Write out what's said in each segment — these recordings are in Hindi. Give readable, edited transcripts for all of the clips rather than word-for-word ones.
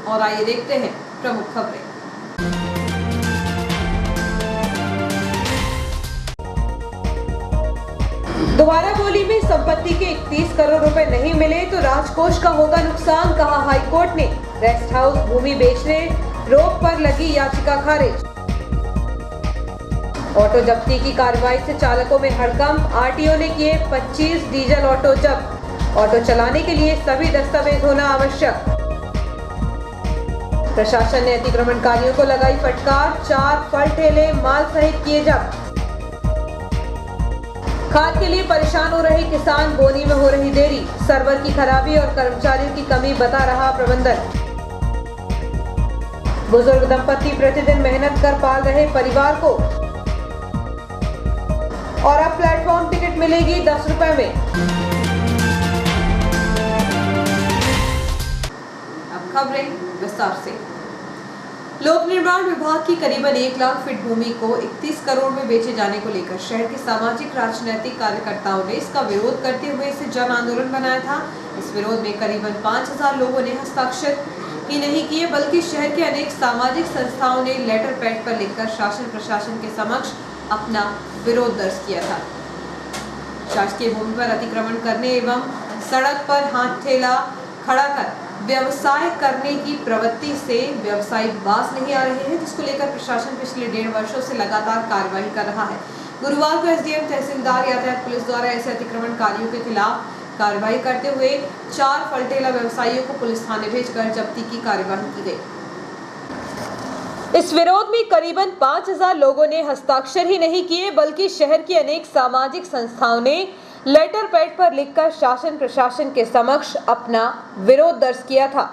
और आइए देखते हैं प्रमुख खबरें। दोबारा बोली में संपत्ति के 31 करोड़ रुपए नहीं मिले तो राजकोष का होगा नुकसान, कहा हाईकोर्ट ने। रेस्ट हाउस भूमि बेचने रोक पर लगी याचिका खारिज। ऑटो जब्ती की कार्रवाई से चालकों में हड़कंप, आरटीओ ने किए 25 डीजल ऑटो जब्त। ऑटो चलाने के लिए सभी दस्तावेज होना आवश्यक। प्रशासन ने अतिक्रमणकारियों को लगाई फटकार, 4 फल ठेले माल सहित किए जब्त। खाद के लिए परेशान हो रहे किसान, बोनी में हो रही देरी, सर्वर की खराबी और कर्मचारियों की कमी बता रहा प्रबंधन। बुजुर्ग दंपति प्रतिदिन मेहनत कर पाल रहे परिवार को और अब प्लेटफॉर्म टिकट मिलेगी 10 रुपए में। अब खबरें विस्तार से। लोक निर्माण विभाग की करीबन 1 लाख फीट भूमि को 31 करोड़ में बेचे जाने को लेकर शहर के सामाजिक राजनीतिक कार्यकर्ताओं ने इसका विरोध करते हुए इसे जन आंदोलन बनाया था। इस विरोध में करीबन 5000 लोगों ने हस्ताक्षर ही नहीं किए बल्कि शहर के अनेक सामाजिक संस्थाओं ने लेटर पैड पर लिखकर शासन प्रशासन के समक्ष अपना विरोध दर्ज किया था। शासकीय भूमि पर अतिक्रमण करने एवं सड़क पर हाथ ठेला खड़ा कर व्यवसाय करने की प्रवृत्ति से व्यवसायी बाज नहीं आ रहे हैं, जिसको लेकर प्रशासन पिछले 1.5 वर्षों से लगातार कार्रवाई कर रहा है। गुरुवार को एसडीएम तहसीलदार यातायात पुलिस द्वारा ऐसे अतिक्रमणकारियों के खिलाफ कार्रवाई करते हुए 4 फल ठेला व्यवसायियों को पुलिस थाने भेजकर जब्ती की कार्यवाही की गई। इस विरोध में करीबन 5000 लोगों ने हस्ताक्षर ही नहीं किए बल्कि शहर की अनेक सामाजिक संस्थाओं ने लेटर पैड पर लिखकर शासन प्रशासन के समक्ष अपना विरोध दर्ज किया था।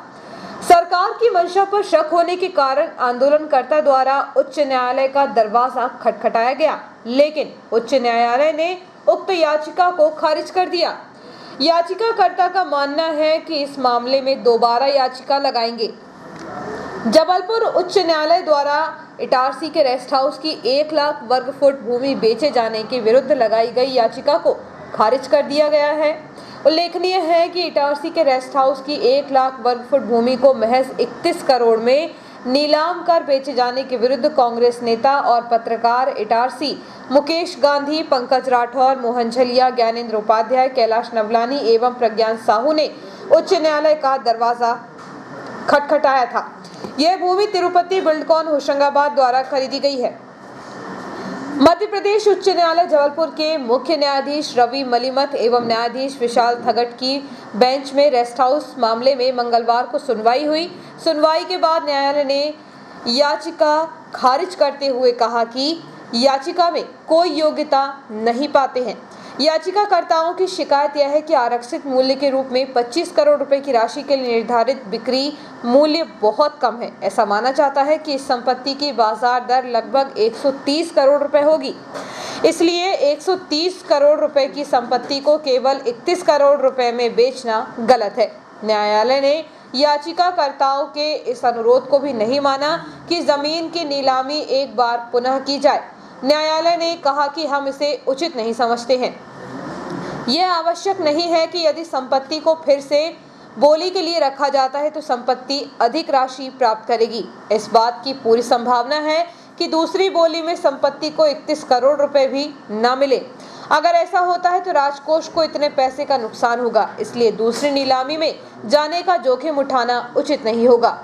सरकार की मंशा पर शक होने के कारण आंदोलनकर्ता द्वारा उच्च न्यायालय का दरवाजा खटखटाया गया, लेकिन उच्च न्यायालय ने उक्त याचिका को खारिज कर दिया। याचिकाकर्ता का मानना है कि इस मामले में दोबारा याचिका लगाएंगे। जबलपुर उच्च न्यायालय द्वारा इटारसी के रेस्ट हाउस की 1 लाख वर्ग फुट भूमि बेचे जाने के विरुद्ध लगाई गई याचिका को खारिज कर दिया गया है। उल्लेखनीय है कि इटारसी के रेस्ट हाउस की 1 लाख वर्ग फुट भूमि को महज 31 करोड़ में नीलाम कर बेचे जाने के विरुद्ध कांग्रेस नेता और पत्रकार इटारसी मुकेश गांधी, पंकज राठौर, मोहन झलिया, ज्ञानेंद्र उपाध्याय, कैलाश नवलानी एवं प्रज्ञान साहू ने उच्च न्यायालय का दरवाजा खटखटाया था। यह भूमि तिरुपति बिल्डकॉन होशंगाबाद द्वारा खरीदी गई है। मध्य प्रदेश उच्च न्यायालय जबलपुर के मुख्य न्यायाधीश रवि मलिमथ एवं न्यायाधीश विशाल थगट की बेंच में रेस्ट हाउस मामले में मंगलवार को सुनवाई हुई। सुनवाई के बाद न्यायालय ने याचिका खारिज करते हुए कहा कि याचिका में कोई योग्यता नहीं पाते हैं। याचिकाकर्ताओं की शिकायत यह है कि आरक्षित मूल्य के रूप में 25 करोड़ रुपए की राशि के लिए निर्धारित बिक्री मूल्य बहुत कम है। ऐसा माना जाता है कि इस संपत्ति की बाजार दर लगभग 130 करोड़ रुपए होगी, इसलिए 130 करोड़ रुपए की संपत्ति को केवल 31 करोड़ रुपए में बेचना गलत है। न्यायालय ने याचिकाकर्ताओं के इस अनुरोध को भी नहीं माना कि जमीन की नीलामी एक बार पुनः की जाए। न्यायालय ने कहा कि हम इसे उचित नहीं समझते हैं। यह आवश्यक नहीं है कि यदि संपत्ति को फिर से बोली के लिए रखा जाता है तो संपत्ति अधिक राशि प्राप्त करेगी। इस बात की पूरी संभावना है कि दूसरी बोली में संपत्ति को 31 करोड़ रुपए भी न मिले। अगर ऐसा होता है तो राजकोष को इतने पैसे का नुकसान होगा, इसलिए दूसरी नीलामी में जाने का जोखिम उठाना उचित नहीं होगा।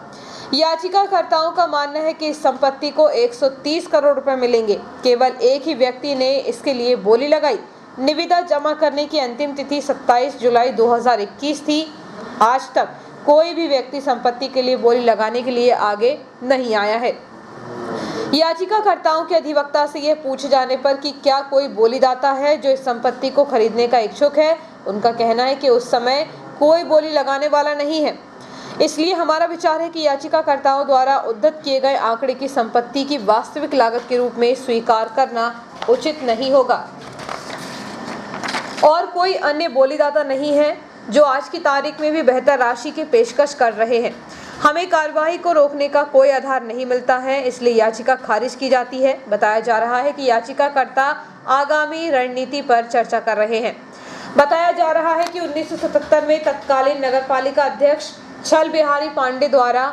याचिकाकर्ताओं का मानना है कि इस संपत्ति को 130 करोड़ रुपए मिलेंगे। केवल एक ही व्यक्ति ने इसके लिए बोली लगाई। निविदा जमा करने की अंतिम तिथि 27 जुलाई 2021 थी। आज तक कोई भी व्यक्ति संपत्ति के लिए बोली लगाने के लिए आगे नहीं आया है। याचिकाकर्ताओं के अधिवक्ता से यह पूछे जाने पर कि क्या कोई बोलीदाता है जो इस संपत्ति को खरीदने का इच्छुक है, उनका कहना है कि उस समय कोई बोली लगाने वाला नहीं है। इसलिए हमारा विचार है कि याचिकाकर्ताओं द्वारा उद्धृत किए गए आंकड़े की संपत्ति की वास्तविक लागत के रूप में स्वीकार करना उचित नहीं होगा और कोई अन्य बोलीदाता नहीं है जो आज की तारीख में भी बेहतर राशि की पेशकश कर रहे हैं। हमें कार्यवाही को रोकने का कोई आधार नहीं मिलता है, इसलिए याचिका खारिज की जाती है। बताया जा रहा है कि याचिकाकर्ता आगामी रणनीति पर चर्चा कर रहे हैं। बताया जा रहा है कि 1977 में तत्कालीन नगरपालिका अध्यक्ष छल बिहारी पांडे द्वारा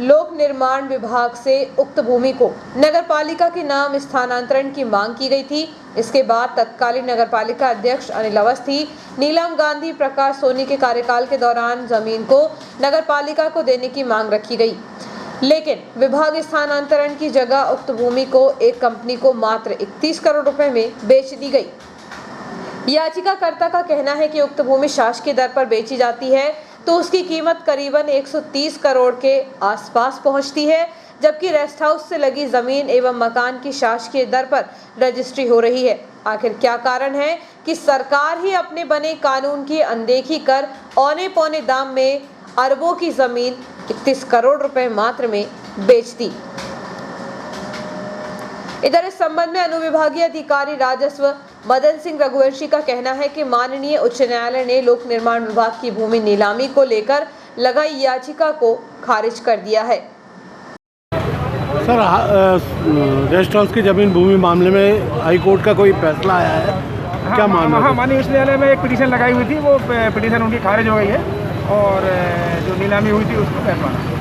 लोक निर्माण विभाग से उक्त भूमि को नगरपालिका के नाम स्थानांतरण की मांग की गई थी। इसके बाद तत्कालीन नगरपालिका अध्यक्ष अनिल अवस्थी, नीलम गांधी, प्रकाश सोनी के कार्यकाल के दौरान जमीन को नगरपालिका को देने की मांग रखी गई, लेकिन विभाग स्थानांतरण की जगह उक्त भूमि को एक कंपनी को मात्र 31 करोड़ रुपए में बेच दी गई। याचिकाकर्ता का कहना है कि उक्त भूमि शासकीय दर पर बेची जाती है तो उसकी कीमत करीबन 130 करोड़ के आसपास पहुंचती है, जबकि रेस्ट हाउस से लगी जमीन एवं मकान की शासकीय दर पर रजिस्ट्री हो रही है। आखिर क्या कारण है कि सरकार ही अपने बने कानून की अनदेखी कर औने पौने दाम में अरबों की जमीन 31 करोड़ रुपए मात्र में बेचती। इधर इस संबंध में अनुविभागीय अधिकारी राजस्व मदन सिंह रघुवंशी का कहना है कि माननीय उच्च न्यायालय ने लोक निर्माण विभाग की भूमि नीलामी को लेकर लगाई याचिका को खारिज कर दिया है। सर, रेस्ट हाउस की जमीन भूमि मामले में हाई कोर्ट का कोई फैसला आया है? क्या मामला? हाँ, माननीय उच्च न्यायालय में एक पिटीशन लगाई हुई थी, वो पिटीशन उनकी खारिज हो गई है और जो नीलामी हुई थी उसको फैसला।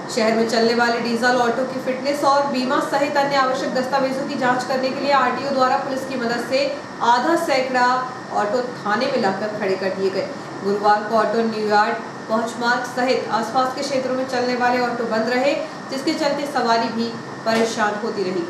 शहर में चलने वाले डीजल ऑटो की फिटनेस और बीमा सहित अन्य आवश्यक दस्तावेजों की जांच करने के लिए आरटीओ द्वारा पुलिस की मदद से आधा सैकड़ा ऑटो थाने में लाकर खड़े कर दिए गए। गुरुवार को ऑटो न्यूयार्ड, पहुंचमार्ग सहित आसपास के क्षेत्रों में चलने वाले ऑटो बंद रहे, जिसके चलते सवारी भी परेशान होती रही।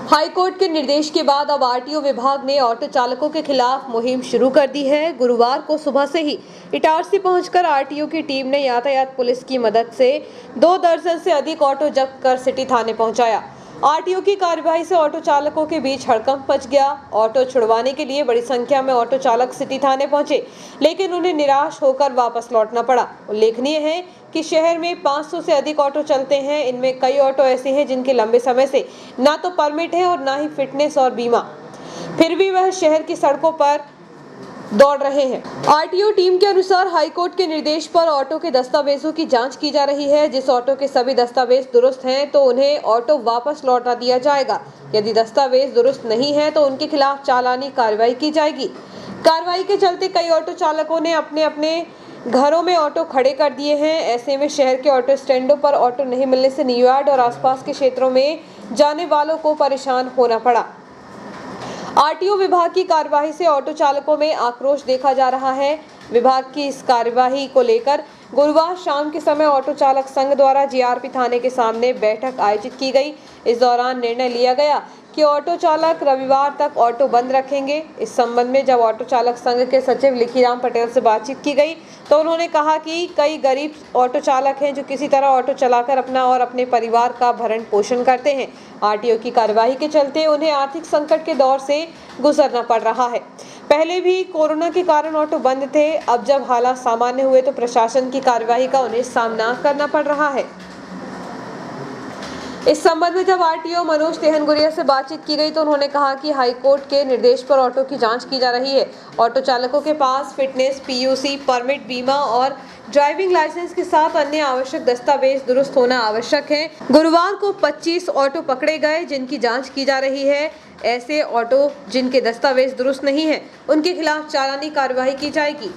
हाईकोर्ट के निर्देश के बाद अब आरटीओ विभाग ने ऑटो चालकों के खिलाफ मुहिम शुरू कर दी है। गुरुवार को सुबह से ही इटारसी पहुंचकर आरटीओ की टीम ने यातायात पुलिस की मदद से 2 दर्जन से अधिक ऑटो जब्त कर सिटी थाने पहुंचाया। आरटीओ की कार्यवाही से ऑटो चालकों के बीच हड़कंप मच गया। ऑटो छुड़वाने के लिए बड़ी संख्या में ऑटो चालक सिटी थाने पहुंचे, लेकिन उन्हें निराश होकर वापस लौटना पड़ा। उल्लेखनीय है कि शहर में 500 से अधिक ऑटो चलते हैं। इनमें कई ऑटो ऐसे हैं जिनके लंबे समय से ना तो परमिट है और ना ही फिटनेस और बीमा, फिर भी वह शहर की सड़कों पर दौड़ रहे हैं। आरटीओ टीम के अनुसार हाईकोर्ट के निर्देश पर ऑटो के दस्तावेजों की जांच की जा रही है। जिस ऑटो के सभी दस्तावेज दुरुस्त हैं तो उन्हें ऑटो वापस लौटा दिया जाएगा। यदि दस्तावेज दुरुस्त नहीं है तो उनके खिलाफ चालानी कार्रवाई की जाएगी। कार्रवाई के चलते कई ऑटो चालकों ने अपने अपने घरों में ऑटो खड़े कर दिए हैं। ऐसे में शहर के ऑटो स्टैंडों पर ऑटो नहीं मिलने से न्यूयार्ड और आसपास के क्षेत्रों में जाने वालों को परेशान होना पड़ा। आरटीओ विभाग की कार्यवाही से ऑटो चालकों में आक्रोश देखा जा रहा है। विभाग की इस कार्यवाही को लेकर गुरुवार शाम के समय ऑटो चालक संघ द्वारा जीआरपी थाने के सामने बैठक आयोजित की गई। इस दौरान निर्णय लिया गया कि ऑटो चालक रविवार तक ऑटो बंद रखेंगे। इस संबंध में जब ऑटो चालक संघ के सचिव लिखीराम पटेल से बातचीत की गई तो उन्होंने कहा कि कई गरीब ऑटो चालक हैं जो किसी तरह ऑटो चलाकर अपना और अपने परिवार का भरण पोषण करते हैं। आरटीओ की कार्यवाही के चलते उन्हें आर्थिक संकट के दौर से गुजरना पड़ रहा है। पहले भी कोरोना के कारण ऑटो बंद थे। अब जब हालात सामान्य हुए तो प्रशासन की कार्यवाही का उन्हें सामना करना पड़ रहा है। इस संबंध में जब आरटीओ मनोज तेहनगुरिया से बातचीत की गई तो उन्होंने कहा कि हाईकोर्ट के निर्देश पर ऑटो की जांच की जा रही है। ऑटो चालकों के पास फिटनेस, पीयूसी, परमिट, बीमा और ड्राइविंग लाइसेंस के साथ अन्य आवश्यक दस्तावेज दुरुस्त होना आवश्यक है। गुरुवार को 25 ऑटो पकड़े गए जिनकी जांच की जा रही है। ऐसे ऑटो जिनके दस्तावेज दुरुस्त नहीं है उनके खिलाफ चालानी कार्रवाई की जाएगी।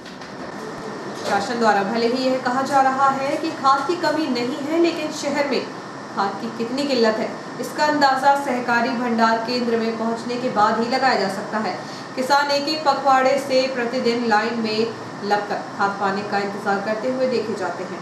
शासन द्वारा भले ही यह कहा जा रहा है कि खाद की कमी नहीं है, लेकिन शहर में खाद की कितनी किल्लत है इसका अंदाजा सहकारी भंडार केंद्र में पहुंचने के बाद ही लगाया जा सकता है। किसान एक एक पखवाड़े से प्रतिदिन लाइन में लगकर खाद पाने का इंतजार करते हुए देखे जाते हैं।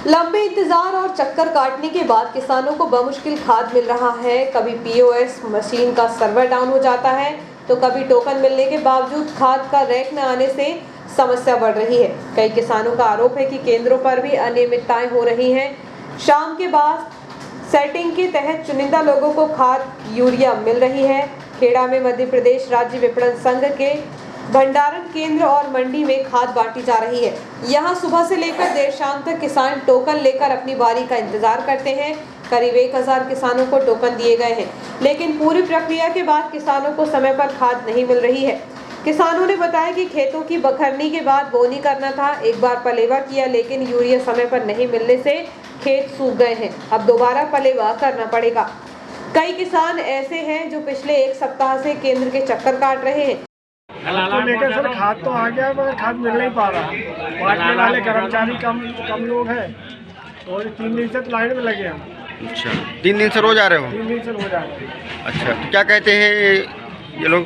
लंबे इंतजार और चक्कर काटने के बाद किसानों को बमुश्किल खाद मिल रहा है। कभी पीओएस मशीन का सर्वर डाउन हो जाता है तो कभी टोकन मिलने के बावजूद खाद का रैक न आने से समस्या बढ़ रही है। कई किसानों का आरोप है कि केंद्रों पर भी अनियमितताएं हो रही हैं। शाम के बाद सेटिंग के तहत चुनिंदा लोगों को खाद यूरिया मिल रही है। खेड़ा में मध्य प्रदेश राज्य विपणन संघ के भंडारण केंद्र और मंडी में खाद बांटी जा रही है। यहां सुबह से लेकर देर शाम तक किसान टोकन लेकर अपनी बारी का इंतजार करते हैं। करीब 1000 किसानों को टोकन दिए गए हैं, लेकिन पूरी प्रक्रिया के बाद किसानों को समय पर खाद नहीं मिल रही है। किसानों ने बताया कि खेतों की बखरनी के बाद बोनी करना था। एक बार पलेवा किया, लेकिन यूरिया समय पर नहीं मिलने से खेत सूख गए हैं। अब दोबारा पलेवा करना पड़ेगा। कई किसान ऐसे हैं जो पिछले 1 सप्ताह से केंद्र के चक्कर काट रहे हैं। तो लेकर सर खाद तो आ गया मगर खाद मिल नहीं पा रहा। बांटने वाले कर्मचारी कम लोग हैं और 3 दिन से तो लाइन में लगे हम। अच्छा, 3 दिन से रोज आ रहे हो? 3 दिन से रोज आ रहे हैं। अच्छा, तो क्या कहते हैं ये लोग?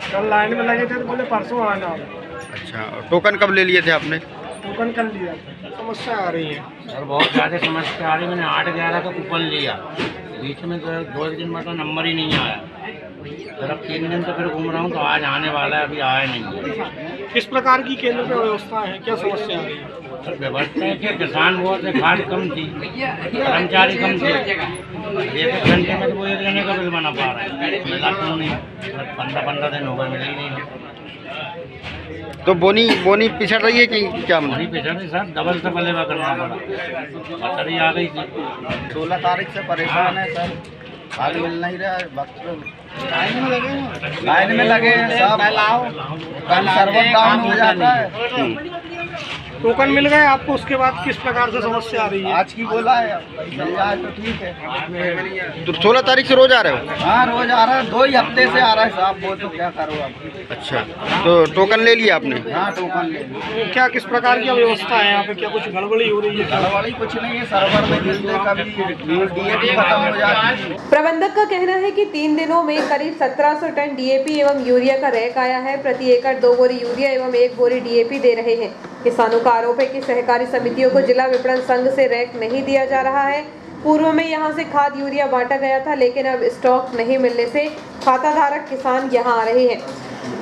कल लाइन में लगे थे तो बोले परसों आना। अच्छा, और टोकन कब ले लिए थे आपने? टोकन कर लिया। समस्या आ रही है सर, बहुत ज़्यादा समस्या आ रही है। मैंने 8/11 का कूपन लिया, बीच में तो 2 दिन में तो नंबर ही नहीं आया। सर अब 3 दिन से फिर घूम रहा हूँ तो आज आने वाला है, अभी आया नहीं। किस प्रकार की केंद्र पे व्यवस्था है, क्या समस्या आ रही है? सर व्यवस्था है कि किसान बहुत है, खाद कम थी, कर्मचारी कम थे। 1 घंटे में तो वो 1 घंटे का बिल बना पा रहा है, मिला क्यों नहीं? 15 दिन हो गए, मिला ही नहीं। तो बोनी पिछड़ रही है कि क्या? वहीं पे सर डबल से पलेवा करना पड़ा, मछली आ गई थी। 16 तारीख से परेशान है सर, खाद मिल नहीं रहा है। लाइन में लगे हैं सब, कल सर्वर डाउन हो जाता है। टोकन मिल गए आपको, उसके बाद किस प्रकार से समस्या आ रही है? आज की बोला है, मिल जाए तो ठीक है। तो 16 तारीख से रोज आ रहे हो? हाँ, रोज आ रहा है, 2 ही हफ्ते से आ रहा है साहब। वो तो क्या करो आप। अच्छा, तो टोकन ले लिया आपने? हाँ, टोकन ले लिया। क्या किस प्रकार की व्यवस्था है यहाँ पे, क्या कुछ गड़बड़ी हो रही है? गड़बड़ी कुछ नहीं है, सर्वर में मिलते कभी DAP खत्म हो जाती है। प्रबंधक का कहना है कि 3 दिनों में करीब 1700 टन डीएपी एवं यूरिया का रैक आया है। प्रति एकड़ 2 बोरी यूरिया एवं 1 बोरी डीएपी दे रहे हैं। किसानों का आरोप है कि सहकारी समितियों को जिला विपणन संघ से रैक नहीं दिया जा रहा है। पूर्व में यहां से खाद यूरिया बांटा गया था, लेकिन अब स्टॉक नहीं मिलने से खाताधारक किसान यहां आ रहे हैं।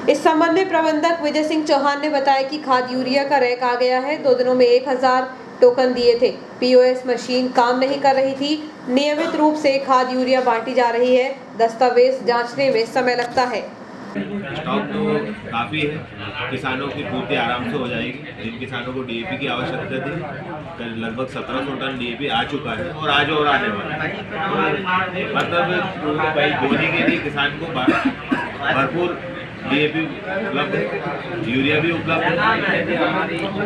इस संबंध में प्रबंधक विजय सिंह चौहान ने बताया कि खाद यूरिया का रैक आ गया है। 2 दिनों में 1000 टोकन दिए थे। POS मशीन काम नहीं कर रही थी। नियमित रूप से खाद यूरिया बांटी जा रही है। दस्तावेज जांचने में समय लगता है। स्टॉक तो काफ़ी है, किसानों की पूर्ति आराम से हो जाएगी। जिन किसानों को DAP की आवश्यकता थी, लगभग 1700 टन DAP आ चुका है और आज और आने वाला है। मतलब भाई बोनी के लिए किसान को भरपूर DAP उपलब्ध है, यूरिया भी उपलब्ध है।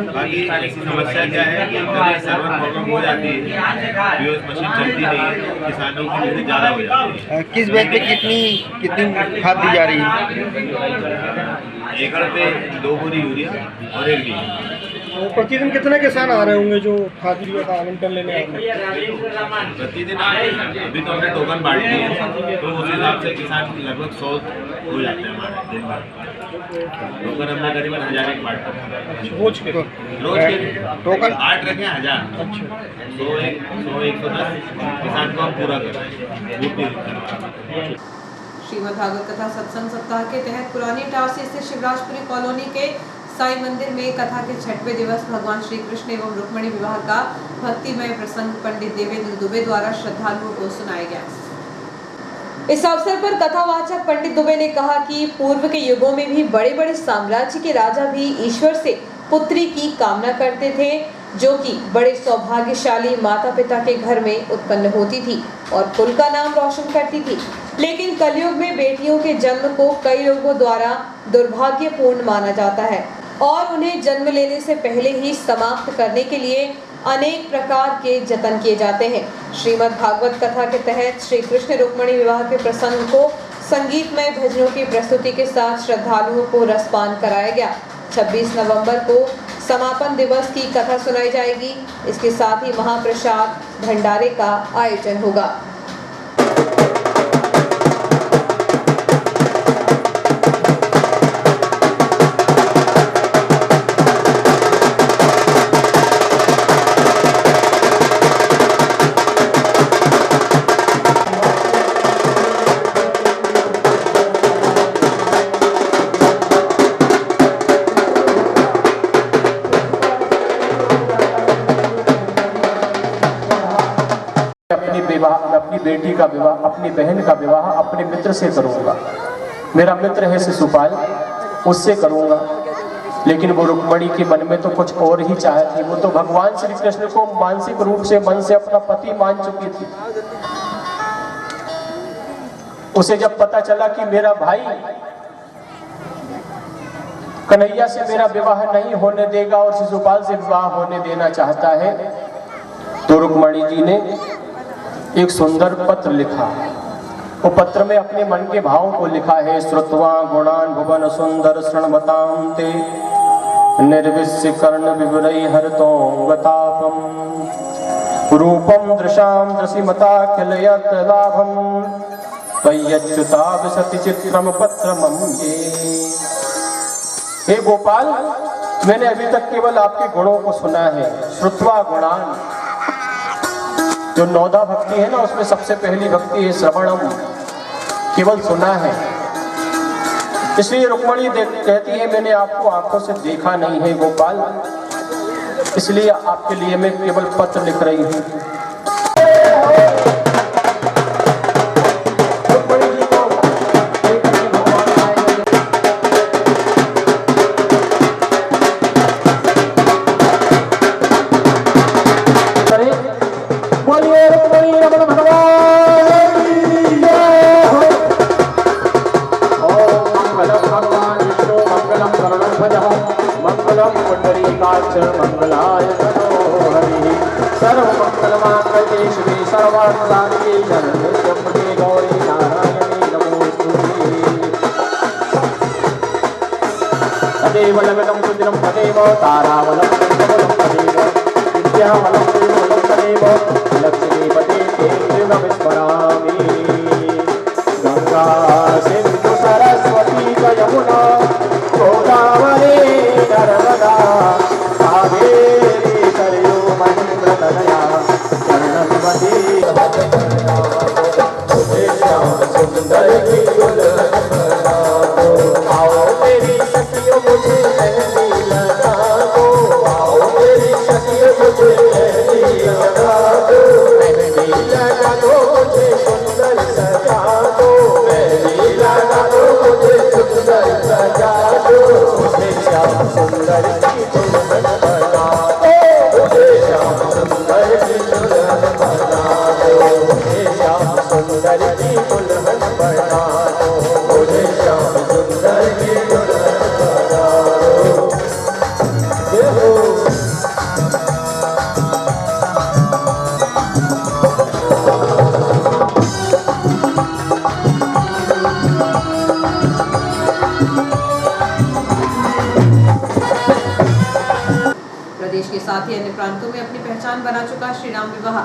बाकी ऐसी समस्या क्या है कि कभी सर्वर प्रॉब्लम हो जाती है, POS मशीन चलती नहीं है, किसानों की मेहनत ज़्यादा हो जाती है। किस बेच पे कितनी खाद दी जा रही है? एकड़ पे 2 बोरी यूरिया और 1 DAP। प्रतिदिन कितने किसान आ रहे होंगे जो खाद यूरिया का आवंटन लेने आ रहे हैं? प्रतिदिन अभी तो हमने टोकन बांट दिए हैं, तो उस हिसाब से किसान लगभग 100 हो जाते हैं हमारे दिन भर। टोकन हमने करीबन 1000 एक बांटते हैं रोज के टोकन 8 रखे हैं 1000। अच्छा, 100-110 किसान को हम पूरा कर रहे हैं। श्रीमद् भागवत कथा सत्संग सप्ताह के तहत पुरानी इटारसी स्थित शिवराजपुरी कॉलोनी के साई मंदिर में कथा के 6वें दिवस भगवान श्री कृष्ण एवं रुक्मिणी विवाह का भक्तिमय प्रसंग पंडित देवेंद्र दुबे द्वारा श्रद्धालुओं को सुनाया गया। इस अवसर पर कथावाचक पंडित दुबे ने कहा कि पूर्व के युगों में भी बड़े बड़े साम्राज्य के राजा भी ईश्वर से पुत्री की कामना करते थे, जो कि बड़े सौभाग्यशाली माता पिता के घर में उत्पन्न होती थी और कुल का नाम रोशन करती थी। लेकिन कलयुग में बेटियों के जन्म को कई लोगों द्वारा दुर्भाग्यपूर्ण माना जाता है और उन्हें जन्म लेने से पहले ही समाप्त करने के लिए अनेक प्रकार के जतन किए जाते हैं। श्रीमद् भागवत कथा के तहत श्री कृष्ण रुक्मिणी विवाह के प्रसंग को संगीतमय भजनों की प्रस्तुति के साथ श्रद्धालुओं को रसपान कराया गया। 26 नवंबर को समापन दिवस की कथा सुनाई जाएगी। इसके साथ ही महाप्रसाद भंडारे का आयोजन होगा। अपनी बेटी का विवाह, अपनी बहन का विवाह अपने मित्र से करूंगा। मेरा मित्र है शिशुपाल, उससे करूंगा। लेकिन वो रुक्मिणी के मन में तो कुछ और ही चाहती थी। वो तो भगवान श्री कृष्ण को मानसिक रूप से मन से अपना पति मान चुकी थी। उसे जब पता चला कि मेरा भाई कन्हैया से मेरा विवाह नहीं होने देगा और शिशुपाल से विवाह होने देना चाहता है, तो रुक्मिणी जी ने एक सुंदर पत्र लिखा। वो पत्र में अपने मन के भावों को लिखा है। श्रुत्वा गुणान भुवन सुंदर शृण्वतां ते निर्विश्य कर्ण विवरै हरतो गतापम। रूपम दृशाम दृशिमता किलयत लाभम त्वय्यच्युताभ सति चित्रम पत्रमं ये। हे गोपाल, मैंने अभी तक केवल आपके गुणों को सुना है। श्रुत्वा गुणान, जो नौदा भक्ति है ना, उसमें सबसे पहली भक्ति है श्रवणम, केवल सुना है। इसलिए रुक्मणी कहती है मैंने आपको आंखों से देखा नहीं है गोपाल, इसलिए आपके लिए मैं केवल पत्र लिख रही हूँ। मंगलाय मनोहरि सर्वमंगलमांगल्ये शिवे सर्वार्थसाधिके शरण्ये गौरी नारायणी नमोस्तुते। तदेव लग्नं सुदिनं तदेव तारावलं कमलं तदेव विद्यावलं देवलं तदेव लक्ष्मीपते ते विस्मरामि। गंगा सिंधु सरस्वती च यमुना गोदावरी नर्मदा कावेरी सरयू महेंद्र तनया कर्णवती। सुंदर की आओ मेरी सखियों मुझे मेहंदी लगा दो, आओ मेरी सखियों मुझे मेहंदी लगा दो, मेहंदी लगा दो मुझे सुंदर सजा दो, मेहंदी लगा दो मुझे सुंदर सजा दो, मुझे श्याम सुंदर की दुल्हन बना दो, मुझे श्याम सुंदर की दुल्हन बना दो, मुझे श्याम सुंदर की दुल्हन बना दो, मुझे श्याम सुंदर की दुल्हन बना दो। जय हो। प्रदेश के साथ ही अन्य प्रांतों में अपनी पहचान बना चुका श्री राम विवाह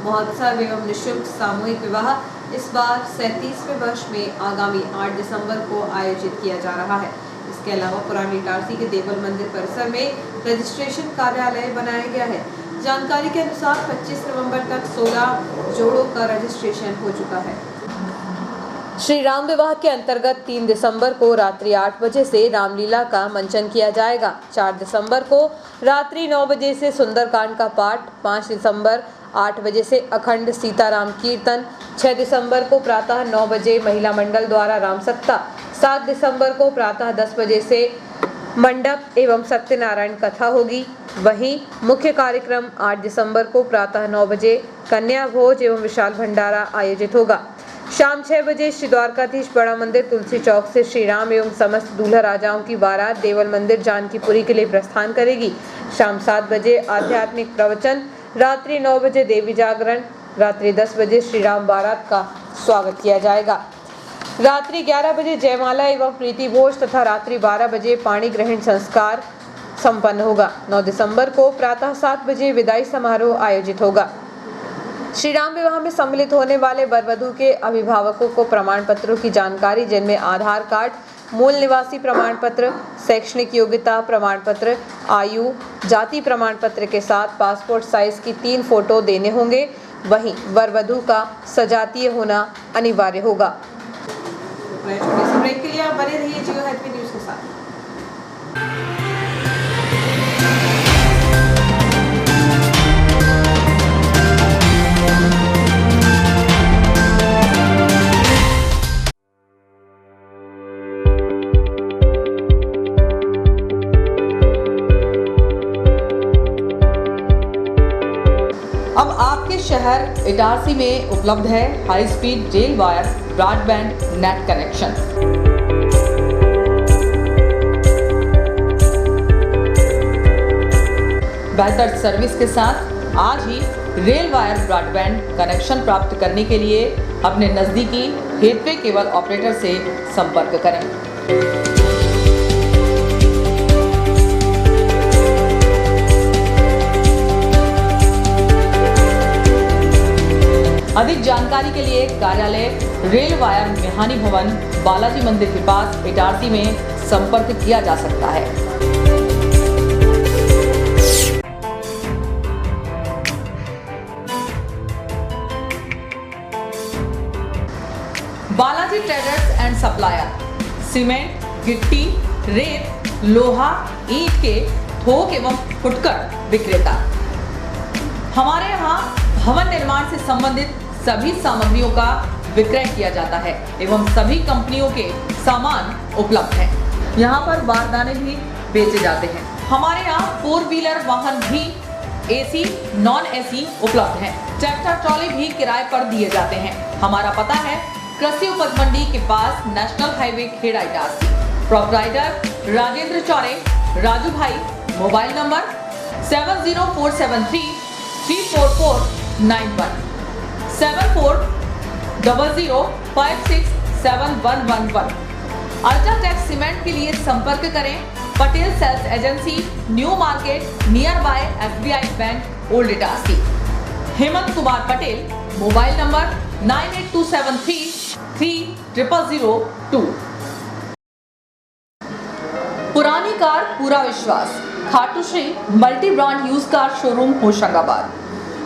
महोत्सव एवं निःशुल्क सामूहिक विवाह इस बार 37वें वर्ष में आगामी 8 दिसंबर को आयोजित किया जा रहा है। इसके अलावा पुरानी इटारसी के देवल मंदिर परिसर में रजिस्ट्रेशन कार्यालय बनाया गया है। जानकारी के अनुसार 25 नवंबर तक 16 जोड़ों का रजिस्ट्रेशन हो चुका है। श्री राम विवाह के अंतर्गत 3 दिसंबर को रात्रि 8 बजे से रामलीला का मंचन किया जाएगा। 4 दिसंबर को रात्रि 9 बजे से सुंदरकांड का पाठ, 5 दिसंबर 8 बजे से अखंड सीताराम कीर्तन, 6 दिसंबर को प्रातः 9 बजे महिला मंडल द्वारा रामसत्ता, 7 दिसंबर को प्रातः 10 बजे से मंडप एवं सत्यनारायण कथा होगी। वहीं मुख्य कार्यक्रम 8 दिसंबर को प्रातः 9 बजे कन्या भोज एवं विशाल भंडारा आयोजित होगा। शाम 6 बजे श्री द्वारकाधीश बड़ा मंदिर तुलसी चौक से श्री राम एवं समस्त दूल्हा राजाओं की बारात देवल मंदिर जानकीपुरी के लिए प्रस्थान करेगी। शाम 7 बजे आध्यात्मिक प्रवचन, रात्रि 9 बजे देवी जागरण, रात्रि 10 बजे श्री राम बारात का स्वागत किया जाएगा। रात्रि 11 बजे जयमाला एवं प्रीति भोज तथा रात्रि 12 बजे पाणी ग्रहण संस्कार संपन्न होगा। 9 दिसंबर को प्रातः 7 बजे विदाई समारोह आयोजित होगा। श्री राम विवाह में सम्मिलित होने वाले वर वधू के अभिभावकों को प्रमाण पत्रों की जानकारी, जिनमें आधार कार्ड, मूल निवासी प्रमाण पत्र, शैक्षणिक योग्यता प्रमाण पत्र, आयु, जाति प्रमाण पत्र के साथ पासपोर्ट साइज की 3 फोटो देने होंगे। वहीं वर वधू का सजातीय होना अनिवार्य होगा। ब्रेक के लिए आप बने रहिए जियो हैप्पी न्यूज के साथ। अब आपके शहर इटारसी में उपलब्ध है high speed rail wire broadband net connection. बेहतर सर्विस के साथ आज ही रेल वायर ब्रॉडबैंड कनेक्शन प्राप्त करने के लिए अपने नज़दीकी गेटवे केबल ऑपरेटर से संपर्क करें। अधिक जानकारी के लिए कार्यालय रेल वायर मेहानी भवन, बालाजी मंदिर के पास इटारसी में संपर्क किया जा सकता है। Balaji traders and supplier cement, गिट्टी, रेत, लोहा, ईंट के थोक एवं फुटकर विक्रेता। हमारे यहाँ भवन निर्माण से संबंधित सभी सामग्रियों का विक्रय किया जाता है एवं सभी कंपनियों के सामान उपलब्ध हैं। यहाँ पर बारदाने भी बेचे जाते हैं। हमारे यहाँ 4 व्हीलर वाहन भी एसी, नॉन एसी उपलब्ध हैं। ट्रैक्टर ट्रॉली भी किराए पर दिए जाते हैं। हमारा पता है कृषि उपज मंडी के पास national highway Kheda Itarsi. Proprietor Rajendra Chaure, Raju भाई। Mobile number 70473344917 7400567111। अल्ट्राटेक सीमेंट के लिए संपर्क करें Patel sales agency, new market, near by SBI bank, old Itarsi. Hemant Kumar Patel. Mobile number 9827330002। पुरानी कार पूरा विश्वास, Khatu Shri multi brand use car showroom Hoshangabad.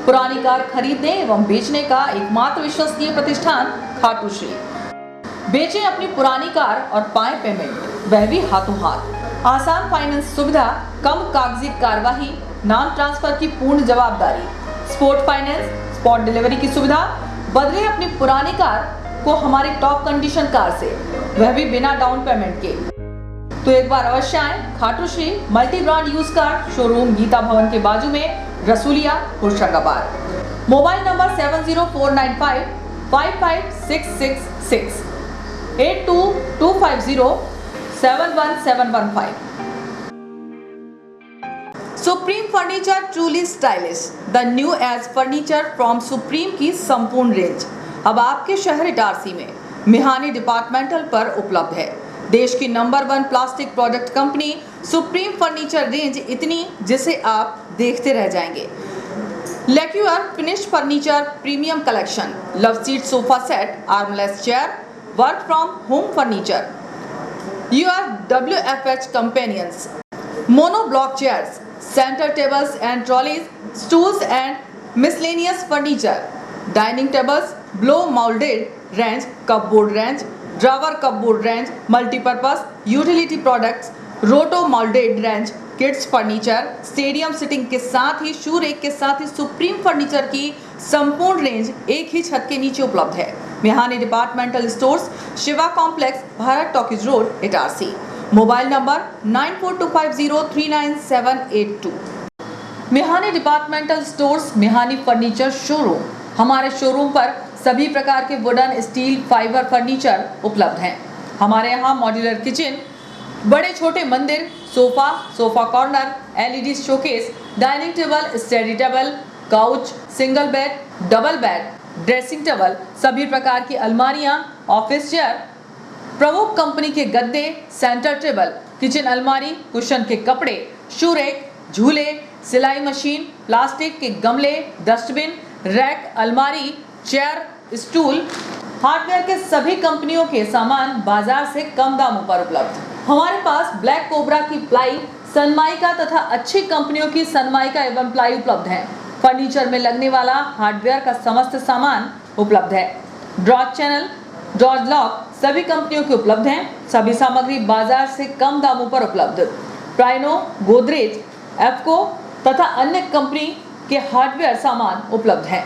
पुरानी कार खरीदने एवं बेचने का एकमात्र विश्वसनीय प्रतिष्ठान खाटू श्री। बेचें अपनी पुरानी कार और पाएं पेमेंट, वह भी हाथों हाथ। आसान फाइनेंस सुविधा, कम कागजी कार्यवाही, नाम ट्रांसफर की पूर्ण जवाबदारी, स्पॉट फाइनेंस, स्पॉट डिलीवरी की सुविधा। बदले अपनी पुरानी कार को हमारी टॉप कंडीशन कार से, वह भी बिना डाउन पेमेंट के। तो एक बार अवश्य आए Khatu Shri multi brand use car showroom, Geeta Bhawan के बाजू में, Rasulia, Hoshangabad. Mobile number 704955566 8225071715। Supreme furniture truly stylish, the new age furniture from Supreme की संपूर्ण रेंज अब आपके शहर इटारसी में मिहानी डिपार्टमेंटल पर उपलब्ध है। देश की number 1 plastic product company supreme furniture range इतनी जिसे आप देखते रह जाएंगे। Lacquer finished furniture premium collection, love seat sofa set, armless chair, work from home furniture, your WFH companions, mono block chairs, centre tables and trolleys, stools and miscellaneous furniture, dining tables, blow moulded range, cupboard range, drawer cupboard range, multipurpose utility products, roto moulded range, kids furniture, stadium seating के साथ ही शू रेक के साथ ही सुप्रीम फर्नीचर की संपूर्ण रेंज एक ही छत के नीचे उपलब्ध है। Mihani departmental stores, Shiva complex, Bharat talkies road, Itarsi. Mobile number 9425039782। Mihani departmental stores, Mihani furniture showroom. हमारे शोरूम पर सभी प्रकार के वुडन, स्टील, फाइबर फर्नीचर उपलब्ध हैं। हमारे यहाँ मॉड्यूलर किचन, बड़े छोटे मंदिर, sofa, sofa corner, LED showcase, dining table, study table, couch, single bed, double bed, dressing table, सभी प्रकार की अलमारियां, ऑफिस चेयर, प्रमुख कंपनी के गद्दे, सेंटर टेबल, किचन अलमारी, कुशन के कपड़े, शू रेक, झूले, सिलाई मशीन, प्लास्टिक के गमले, डस्टबिन, रैक, अलमारी, चेयर, स्टूल, हार्डवेयर के सभी कंपनियों के सामान बाजार से कम दामों पर उपलब्ध। हमारे पास ब्लैक कोबरा की प्लाई, सनमाइका तथा अच्छी कंपनियों की सनमाइका एवं प्लाई उपलब्ध है। फर्नीचर में लगने वाला हार्डवेयर का समस्त सामान उपलब्ध है। ड्रॉज चैनल, ड्रॉज लॉक सभी कंपनियों के उपलब्ध हैं। सभी सामग्री बाजार से कम दामों पर उपलब्ध। प्राइनो, गोदरेज, एफको तथा अन्य कंपनी के हार्डवेयर सामान उपलब्ध हैं।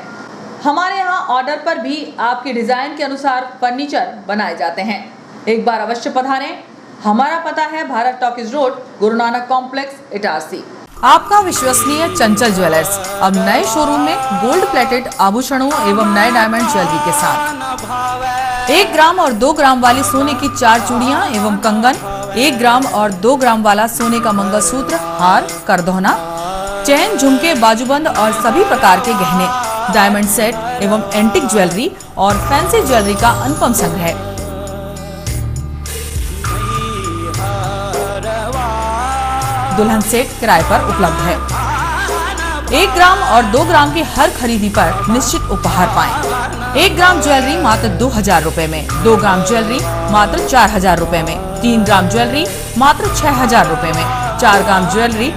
हमारे यहाँ ऑर्डर पर भी आपके डिजाइन के अनुसार फर्नीचर बनाए जाते हैं। एक बार अवश्य पधारें। हमारा पता है Bharat talkies road, Guru Nanak complex, Itarsi. आपका विश्वसनीय चंचल ज्वेलर्स अब नए शोरूम में गोल्ड प्लेटेड आभूषणों एवं नए डायमंड ज्वेलरी के साथ 1 ग्राम और 2 ग्राम वाली सोने की 4 चूड़ियां एवं कंगन, 1 ग्राम और 2 ग्राम वाला सोने का मंगलसूत्र, हार, करदोहना, चैन, झुमके, बाजूबंद और सभी प्रकार के गहने, डायमंड सेट एवं एंटिक ज्वेलरी और फैंसी ज्वेलरी का अनुपम संग्रह। दुल्हन सेट किराए पर उपलब्ध है। 1 ग्राम और 2 ग्राम की हर खरीदी पर निश्चित उपहार पाएं। 1 ग्राम ज्वेलरी मात्र 2,000 रुपए में, 2 ग्राम ज्वेलरी मात्र 4,000 रुपए में, 3 ग्राम ज्वेलरी मात्र 6,000 रुपए में, 4 ग्राम ज्वेलरी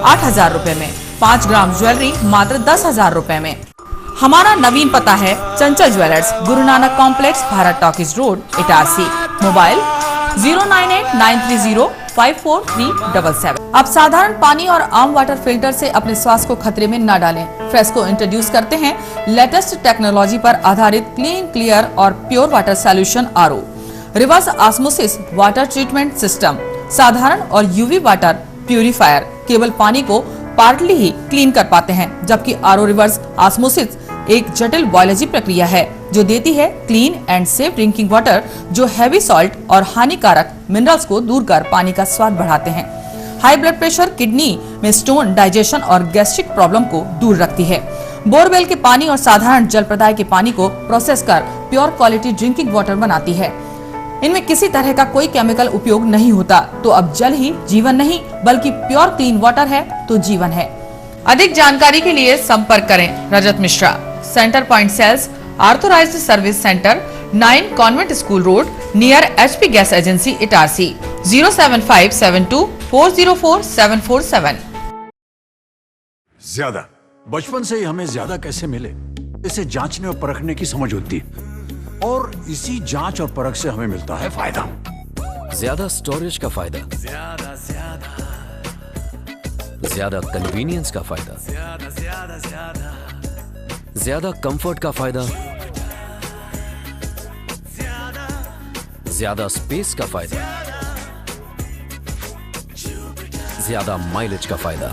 8,000 रुपए में, 5 ग्राम ज्वेलरी मात्र 10,000 रुपए में। हमारा नवीन पता है चंचल jewellers, Guru Nanak complex, Bharat talkies road, Itarsi. Mobile 09893054377। अब साधारण पानी और आम वाटर फिल्टर से अपने स्वास्थ्य को खतरे में न डालें। फ्रेस्को इंट्रोड्यूस करते हैं लेटेस्ट टेक्नोलॉजी पर आधारित क्लीन, क्लियर और pure water solution RO, reverse osmosis water treatment system, साधारण और यूवी वाटर प्यूरिफायर केवल पानी को पार्टली ही क्लीन कर पाते हैं, जबकि आरओ रिवर्स ऑस्मोसिस एक जटिल बायोलॉजी प्रक्रिया है जो देती है clean and safe drinking water, जो हैवी सॉल्ट और हानिकारक मिनरल्स को दूर कर पानी का स्वाद बढ़ाते हैं। हाई ब्लड प्रेशर, किडनी में स्टोन, डाइजेशन और गैस्ट्रिक प्रॉब्लम को दूर रखती है। बोरवेल के पानी और साधारण जल प्रदाय के पानी को प्रोसेस कर प्योर क्वालिटी ड्रिंकिंग वाटर बनाती है। इनमें किसी तरह का कोई केमिकल उपयोग नहीं होता। तो अब जल ही जीवन नहीं बल्कि प्योर क्लीन वाटर है तो जीवन है। अधिक जानकारी के लिए संपर्क करें Rajat Mishra, centre point sales, authorised service centre, 9 convent school road, near HP gas agency, Itarsi. 07572404747। ज्यादा बचपन से ही हमें ज्यादा कैसे मिले, इसे जांचने और परखने की समझ होती है, और इसी जांच और परख से हमें मिलता है फायदा। ज्यादा स्टोरेज का फायदा, ज्यादा कन्वीनियंस का फायदा, ज्यादा कंफर्ट का फायदा, ज्यादा स्पेस का फायदा, ज्यादा माइलेज का फायदा।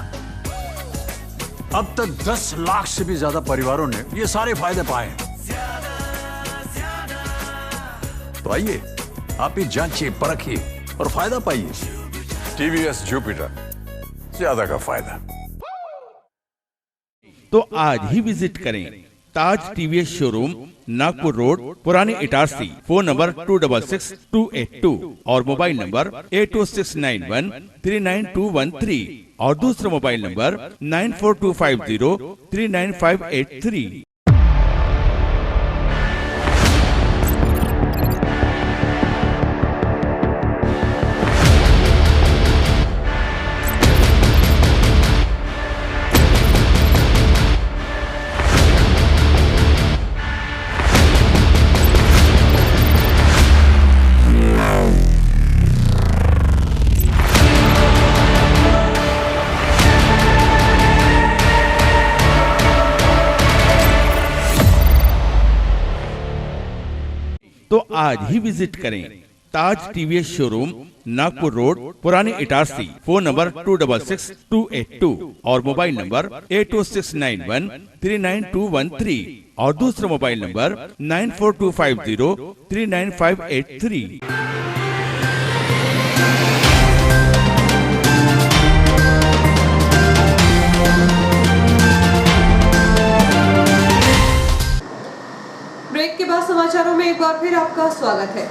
अब तक 10 लाख से भी ज्यादा परिवारों ने ये सारे फायदे पाए हैं। तो आइए आप ही जांचिए, परखिए और फायदा पाइए। TVS जुपिटर, ज्यादा का फायदा। तो आज ही विजिट करें ताज TVS शोरूम, नागपुर रोड, पुरानी इटारसी। फोन नंबर 266282 और मोबाइल नंबर 8269139213 और दूसरा मोबाइल नंबर 9425039583। तो आज ही विजिट करें ताज TVS शोरूम, नागपुर रोड, पुरानी इटारसी। फोन नंबर 266282 और मोबाइल नंबर 8269139213 और दूसरा मोबाइल नंबर 9425039583। ब्रेक के बाद समाचारों में एक बार फिर आपका स्वागत है।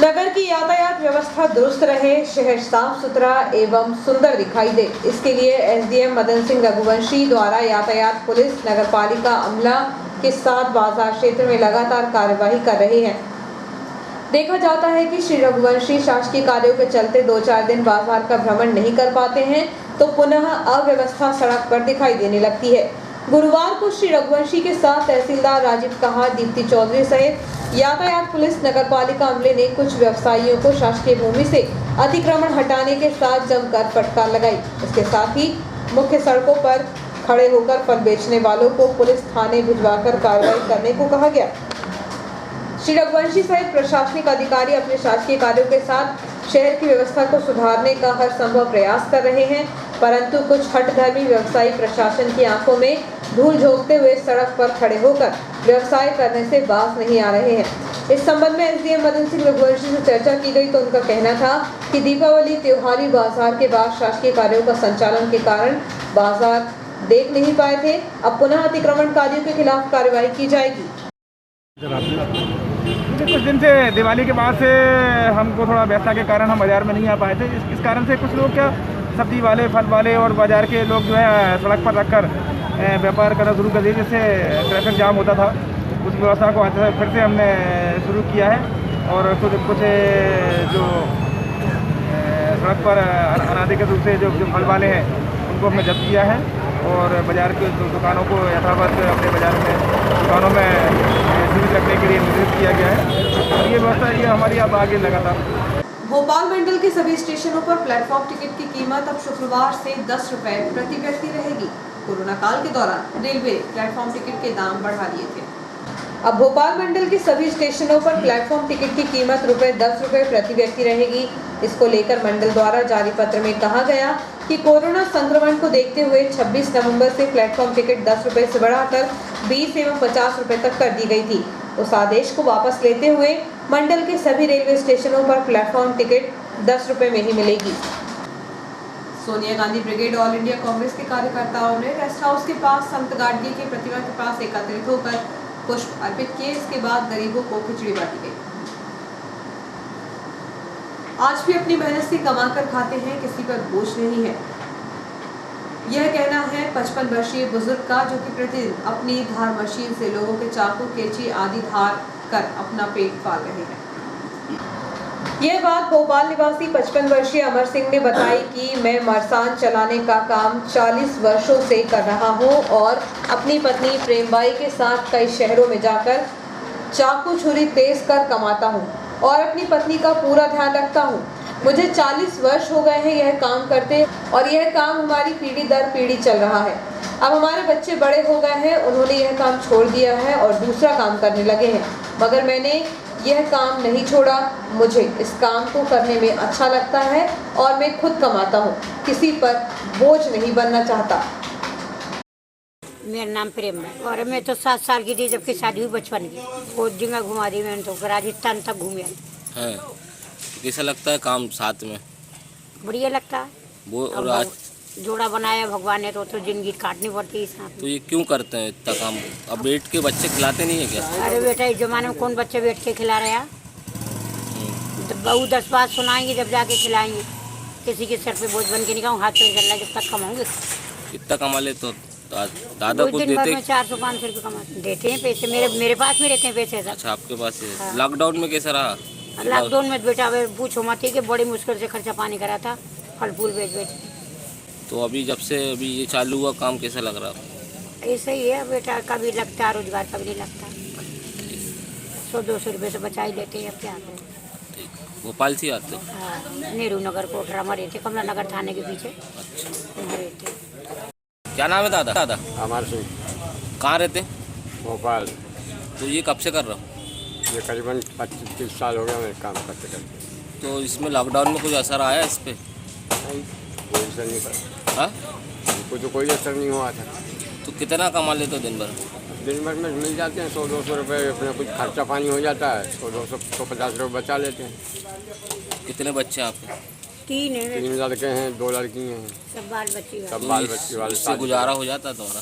नगर की यातायात व्यवस्था दुरुस्त रहे, शहर साफ सुथरा एवं सुंदर दिखाई दे, इसके लिए SDM मदन सिंह रघुवंशी द्वारा यातायात पुलिस, नगरपालिका अमला के साथ बाजार क्षेत्र में लगातार कार्यवाही कर रही है। देखा जाता है कि श्री रघुवंशी शासकीय कार्यों के चलते 2-4 दिन बाजार का भ्रमण नहीं कर पाते हैं तो पुनः अव्यवस्था सड़क पर दिखाई देने लगती है। गुरुवार को श्री रघुवंशी के साथ तहसीलदार राजीव कहार, दीप्ति चौधरी सहित यातायात पुलिस, नगरपालिका अमले ने कुछ व्यवसायियों को शासकीय भूमि से अतिक्रमण हटाने के साथ जमकर फटकार लगाई। इसके साथ ही मुख्य सड़कों पर खड़े होकर फल बेचने वालों को पुलिस थाने भिजवाकर कार्रवाई करने को कहा गया। श्री रघुवंशी सहित प्रशासनिक अधिकारी अपने शासकीय कार्यों के साथ शहर की व्यवस्था को सुधारने का हर संभव प्रयास कर रहे हैं, परंतु कुछ हठधर्मी व्यवसायी प्रशासन की आंखों में धूल झोंकते हुए सड़क पर खड़े होकर व्यवसाय करने से बाज नहीं आ रहे हैं। इस संबंध में SDM मदन सिंह रघुवंशी से चर्चा की गई तो उनका कहना था कि दीपावली त्योहारी बाजार के बाद शासकीय कार्यों का संचालन के कारण बाजार देख नहीं पाए थे। अब पुनः अतिक्रमणकारियों के खिलाफ कार्रवाई की जाएगी। कुछ दिन से दिवाली के बाद से हमको थोड़ा व्यवस्था के कारण हम बाजार में नहीं आ पाए थे। इस कारण से कुछ लोग क्या सब्जी वाले, फल वाले और बाज़ार के लोग जो है सड़क पर रखकर व्यापार करना शुरू कर दिए, जिससे ट्रैफिक जाम होता था। उस व्यवस्था को फिर से हमने शुरू किया है और कुछ जो सड़क पर अनाधिकृत रूप से जो फल वाले हैं उनको हमने जब्त किया है और बाज़ार की दुकानों को यथावत अपने बाज़ार में दुकानों में सीमित रखने के लिए निर्देशित किया गया है और ये व्यवस्था ये हमारी अब आगे लगातार। भोपाल मंडल के सभी स्टेशनों पर प्लेटफॉर्म टिकट की कीमत अब शुक्रवार से 10 रुपए प्रति व्यक्ति रहेगी। कोरोना काल के दौरान रेलवे प्लेटफॉर्म टिकट के दाम बढ़ा दिए थे। अब भोपाल मंडल के सभी स्टेशनों पर प्लेटफॉर्म टिकट की कीमत ₹10 प्रति व्यक्ति रहेगी। इसको लेकर मंडल द्वारा जारी पत्र में कहा गया कि कोरोना संक्रमण को देखते हुए 26 नवंबर से प्लेटफॉर्म टिकट 10 रुपए से बढ़ाकर 20 एवं 50 रुपए तक कर दी गई थी। उस आदेश को वापस लेते हुए मंडल के सभी रेलवे स्टेशनों पर प्लेटफॉर्म टिकट 10 रुपए में ही मिलेगी। Sonia Gandhi brigade all India Congress के कार्यकर्ताओं ने रेस्ट हाउस के पास संत गाडगी की प्रतिमा के पास एकत्रित होकर पुष्प अर्पित किए। इसके बाद गरीबों को खिचड़ी बांटी गई। आज भी अपनी मेहनत से कमाकर खाते हैं, किसी पर बोझ नहीं है, यह कहना है 55 वर्षीय बुजुर्ग का, जो कि प्रतिदिन अपनी धार मशीन से लोगों के चाकू, कैंची आदि धार कर अपना पेट पाल रहे हैं। यह बात भोपाल निवासी 55 वर्षीय अमर सिंह ने बताई कि मैं मरसान चलाने का काम 40 वर्षों से कर रहा हूं और अपनी पत्नी प्रेमबाई के साथ कई शहरों में जाकर चाकू छुरी तेज कर कमाता हूं और अपनी पत्नी का पूरा ध्यान रखता हूं। मुझे 40 वर्ष हो गए हैं यह काम करते और यह काम हमारी पीढ़ी दर पीढ़ी चल रहा है। अब हमारे बच्चे बड़े हो गए हैं, उन्होंने यह काम छोड़ दिया है और दूसरा काम करने लगे हैं, मगर मैंने यह काम नहीं छोड़ा। मुझे इस काम को करने में अच्छा लगता है और मैं खुद कमाता हूँ, किसी पर बोझ नहीं बनना चाहता। मेरा नाम प्रेम है और मैं तो 7 साल की थी जबकि शादी हुई बचपन की। बहुत जगह घुमा दी मैंने, तो राजस्थान तक घूमी है। कैसा लगता है काम साथ में? बढ़िया लगता है। वो और आज जोड़ा बनाया भगवान ने, तो जिंदगी काटनी पड़ती है साथ। तो ये क्यों करते हैं इतना काम? अब बैठ के बच्चे खिलाते नहीं है क्या? अरे बेटा, इस जमाने में कौन बच्चे बैठ के खिला रहे हैं? बहू 10 बात सुनाएंगे जब जाके खिलाएंगे। किसी के सर पे बोझ बन के नहीं खाऊँ, हाथ पे चल रहा, जब तक कमाऊंगे। इतना कमा ले तो दादा को दिन देते? भर में 400-500 रुपये कमा देते हैं पैसे। मेरे पास में रहते हैं पैसे। अच्छा, आपके पास है। लॉकडाउन में कैसा रहा? लॉकडाउन में बेटा पूछो मत ही कि बड़ी मुश्किल से खर्चा पानी करा था, फल फूल बेच बेच। तो अभी जब से अभी ये चालू हुआ काम कैसा लग रहा? ऐसे ही है बेटा, कभी लगता है रोजगार, कभी नहीं लगता। 100-200 रुपये से बचा ही लेते हैं। अब क्या करें? भोपाल से आते? हाँ, नेहरू नगर कोटरा में रहते, कमला नगर थाने के पीछे। अच्छा, रहते। क्या नाम है दादा? दादा अमर सिंह। कहाँ रहते? भोपाल। तो ये कब से कर रहा हूँ? ये करीबन 25-30 साल हो गया मैं काम करते करते। तो इसमें लॉकडाउन में कुछ असर आया इस पर? नहीं, कोई असर नहीं पड़ा। हाँ, हमको तो कोई असर नहीं हुआ था। तो कितना कमा लेते हो दिन भर? दिन भर में मिल जाते हैं 100-200 रुपये, अपना कुछ खर्चा पानी हो जाता है। 100-200-150 रुपये बचा लेते हैं। कितने बच्चे हैं आपके? 3 हैं। 3 लड़के हैं, 2 लड़की हैं। सब बाल बच्ची सब बाल बच्ची वाले। इससे गुजारा हो जाता तुम्हारा?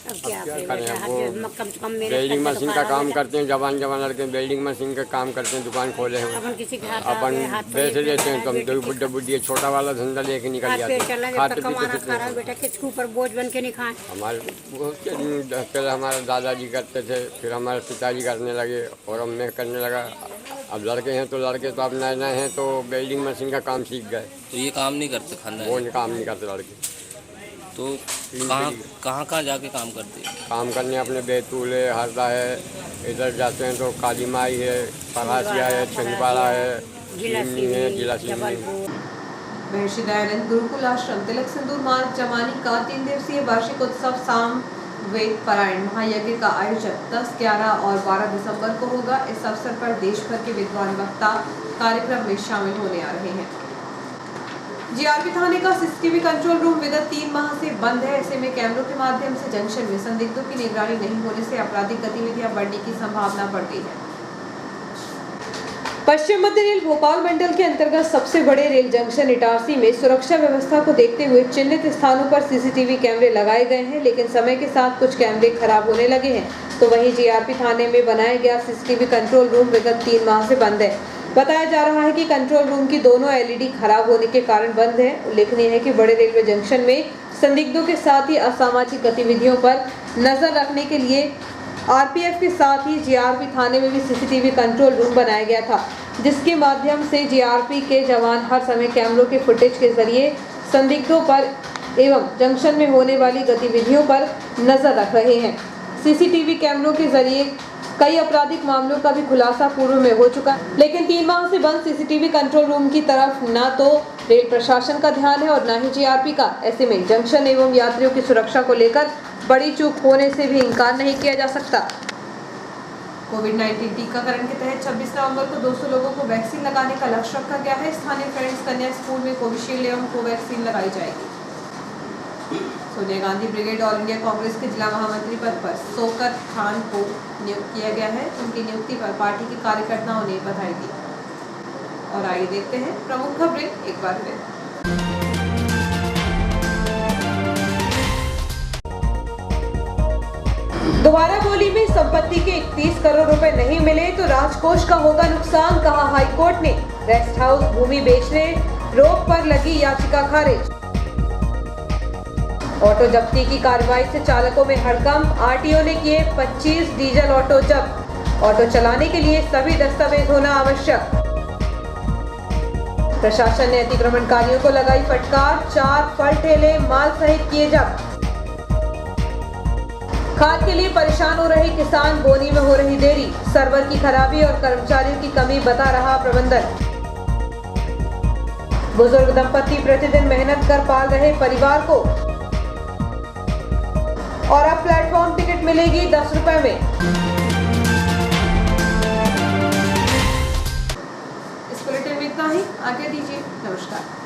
अब क्या करें? वो कम से कम वेल्डिंग मशीन का काम करते हैं, जवान लड़के वेल्डिंग मशीन का काम करते हैं, दुकान खोले हैं। अपन किसी के अपन पैसे लेते हैं, तो हम 2 बुड्ढे बुड्ढी छोटा वाला धंधा लेके निकल जाते हैं। खाते पीते बेटा किसके ऊपर बोझ बन के नहीं खाए। हमारे पहले हमारे दादाजी करते थे, फिर हमारे पिताजी करने लगे और अब मैं करने लगा। अब लड़के हैं तो लड़के तो अब नए नए हैं तो वेल्डिंग मशीन का काम सीख गए। तो ये काम नहीं करते? खाना वो काम नहीं करते लड़के। तो कहाँ जाके काम करते हैं? काम करने अपने बैतूल है, हरदा है, इधर जाते हैं तो काली माई है, परासिया है, छिंदवाड़ा है, जिला सिवनी। महर्षि दयानंद गुरुकुल आश्रम तिलक सिंदूर मार्ग जमानी का 3 दिवसीय वार्षिक उत्सव साम वेद पारायण महायज्ञ का आयोजन 10, 11 और 12 दिसंबर को होगा। इस अवसर पर देश भर के विद्वान वक्ता कार्यक्रम में शामिल होने आ रहे हैं। जीआरपी थाने का सीसीटीवी कंट्रोल रूम विगत 3 माह से बंद है। ऐसे में कैमरों के माध्यम से जंक्शन में संदिग्धों की निगरानी नहीं होने से आपराधिक गतिविधियां बढ़ने की संभावना बढ़ गई है। पश्चिम मध्य रेल भोपाल मंडल के अंतर्गत सबसे बड़े रेल जंक्शन इटारसी में सुरक्षा व्यवस्था को देखते हुए चिन्हित स्थानों पर सीसीटीवी कैमरे लगाए गए हैं, लेकिन समय के साथ कुछ कैमरे खराब होने लगे हैं। तो वहीं जीआरपी थाने में बनाया गया सीसीटीवी कंट्रोल रूम विगत 3 माह से बंद है। बताया जा रहा है कि कंट्रोल रूम की दोनों एलईडी खराब होने के कारण बंद है। उल्लेखनीय है कि बड़े रेलवे जंक्शन में संदिग्धों के साथ ही असामाजिक गतिविधियों पर नजर रखने के लिए आरपीएफ के साथ ही जीआरपी थाने में भी सीसीटीवी कंट्रोल रूम बनाया गया था, जिसके माध्यम से जीआरपी के जवान हर समय कैमरों के फुटेज के जरिए संदिग्धों पर एवं जंक्शन में होने वाली गतिविधियों पर नजर रख रहे हैं। सीसीटीवी कैमरों के जरिए कई आपराधिक मामलों का भी खुलासा पूर्व में हो चुका है, लेकिन 3 माह से बंद सीसीटीवी कंट्रोल रूम की तरफ न तो रेल प्रशासन का ध्यान है और न ही जीआरपी का। ऐसे में जंक्शन एवं यात्रियों की सुरक्षा को लेकर बड़ी चूक होने से भी इनकार नहीं किया जा सकता। कोविड-19 टीकाकरण के तहत 26 नवंबर को 200 लोगों को वैक्सीन लगाने का लक्ष्य रखा गया है। स्थानीय फ्रेंड्स कन्या स्कूल में कोविशील्ड एवं कोवैक्सीन लगाई जाएगी। Sonia Gandhi brigade all India Congress के जिला महामंत्री पद पर शौकत खान को नियुक्त किया गया है। उनकी नियुक्ति पर पार्टी के कार्यकर्ताओं ने बधाई दी। और आइए देखते हैं प्रमुख खबरें एक बार फिर। दोबारा बोली में संपत्ति के 31 करोड़ रुपए नहीं मिले तो राजकोष का होगा नुकसान, कहा हाईकोर्ट ने। रेस्ट हाउस भूमि बेचने रोक पर लगी याचिका खारिज। ऑटो जब्ती की कार्रवाई से चालकों में हड़कंप, आरटीओ ने किए 25 डीजल ऑटो जब्त। ऑटो चलाने के लिए सभी दस्तावेज होना आवश्यक। प्रशासन ने अतिक्रमणकारियों को लगाई फटकार, 4 फल ठेले माल सहित किए जब्त। खाद के लिए परेशान हो रहे किसान, बोनी में हो रही देरी, सर्वर की खराबी और कर्मचारियों की कमी बता रहा प्रबंधन। बुजुर्ग दंपति प्रतिदिन मेहनत कर पाल रहे परिवार को और अब प्लेटफॉर्म टिकट मिलेगी 10 रुपए में। इस बुलेटिन में इतना ही, आगे दीजिए, नमस्कार।